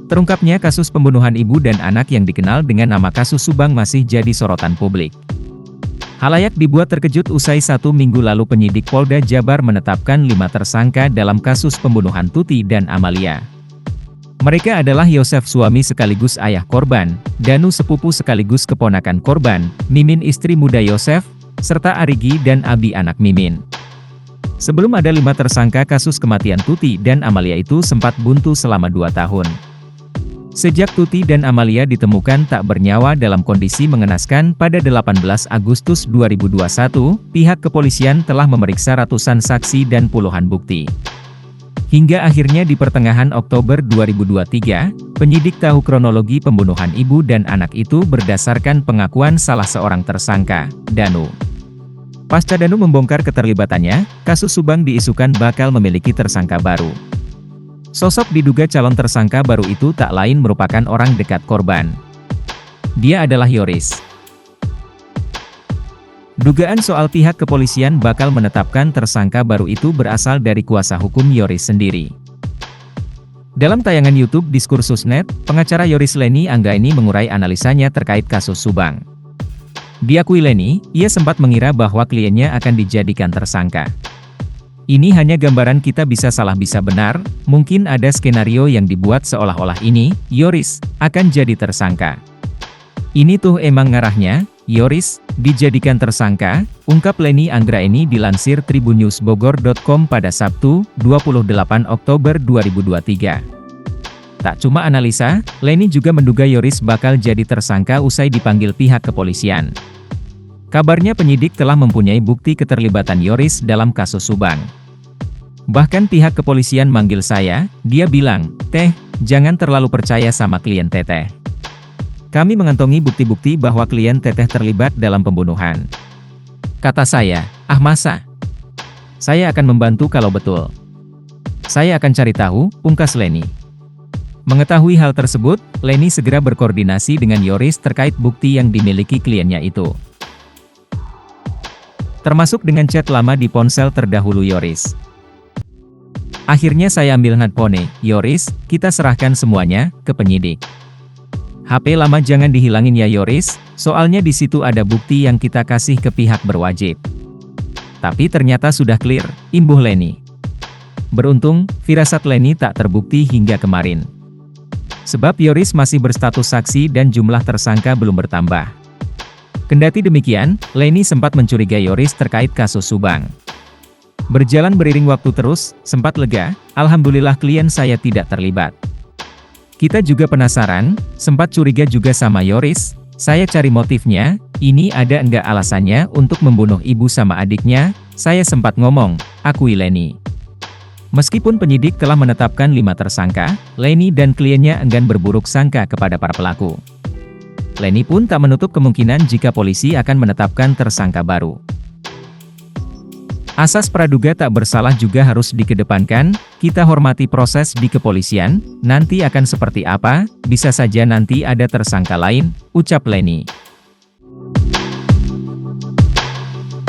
Terungkapnya kasus pembunuhan ibu dan anak yang dikenal dengan nama kasus Subang masih jadi sorotan publik. Halayak dibuat terkejut usai 1 minggu lalu penyidik Polda Jabar menetapkan 5 tersangka dalam kasus pembunuhan Tuti dan Amalia. Mereka adalah Yosef suami sekaligus ayah korban, Danu sepupu sekaligus keponakan korban, Mimin istri muda Yosef, serta Arigi dan Abi anak Mimin. Sebelum ada 5 tersangka kasus kematian Tuti dan Amalia itu sempat buntu selama 2 tahun. Sejak Tuti dan Amalia ditemukan tak bernyawa dalam kondisi mengenaskan pada 18 Agustus 2021, pihak kepolisian telah memeriksa ratusan saksi dan puluhan bukti. Hingga akhirnya di pertengahan Oktober 2023, penyidik tahu kronologi pembunuhan ibu dan anak itu berdasarkan pengakuan salah seorang tersangka, Danu. Pasca Danu membongkar keterlibatannya, kasus Subang diisukan bakal memiliki tersangka baru. Sosok diduga calon tersangka baru itu tak lain merupakan orang dekat korban. Dia adalah Yoris. Dugaan soal pihak kepolisian bakal menetapkan tersangka baru itu berasal dari kuasa hukum Yoris sendiri. Dalam tayangan YouTube Diskursus.net, pengacara Yoris Leni Anggraeni mengurai analisanya terkait kasus Subang. Diakui Leni, ia sempat mengira bahwa kliennya akan dijadikan tersangka. Ini hanya gambaran, kita bisa salah bisa benar, mungkin ada skenario yang dibuat seolah-olah ini, Yoris, akan jadi tersangka. Ini tuh emang ngarahnya, Yoris, dijadikan tersangka, ungkap Leni Anggraeni dilansir tribunnews.bogor.com pada Sabtu, 28 Oktober 2023. Tak cuma analisa, Leni juga menduga Yoris bakal jadi tersangka usai dipanggil pihak kepolisian. Kabarnya penyidik telah mempunyai bukti keterlibatan Yoris dalam kasus Subang. Bahkan pihak kepolisian manggil saya, dia bilang, "Teh, jangan terlalu percaya sama klien Teteh. Kami mengantongi bukti-bukti bahwa klien Teteh terlibat dalam pembunuhan." Kata saya, "Ah masa? Saya akan membantu kalau betul. Saya akan cari tahu," pungkas Leni. Mengetahui hal tersebut, Leni segera berkoordinasi dengan Yoris terkait bukti yang dimiliki kliennya itu. Termasuk dengan chat lama di ponsel terdahulu Yoris. Akhirnya saya ambil handphone, Yoris, kita serahkan semuanya ke penyidik. HP lama jangan dihilangin ya Yoris, soalnya di situ ada bukti yang kita kasih ke pihak berwajib. Tapi ternyata sudah clear, imbuh Leni. Beruntung, firasat Leni tak terbukti hingga kemarin. Sebab Yoris masih berstatus saksi dan jumlah tersangka belum bertambah. Kendati demikian, Leni sempat mencurigai Yoris terkait kasus Subang. Berjalan beriring waktu terus, sempat lega, alhamdulillah klien saya tidak terlibat. Kita juga penasaran, sempat curiga juga sama Yoris, saya cari motifnya, ini ada enggak alasannya untuk membunuh ibu sama adiknya, saya sempat ngomong, akui Leni. Meskipun penyidik telah menetapkan 5 tersangka, Leni dan kliennya enggan berburuk sangka kepada para pelaku. Leni pun tak menutup kemungkinan jika polisi akan menetapkan tersangka baru. Asas praduga tak bersalah juga harus dikedepankan, kita hormati proses di kepolisian, nanti akan seperti apa, bisa saja nanti ada tersangka lain, ucap Leni.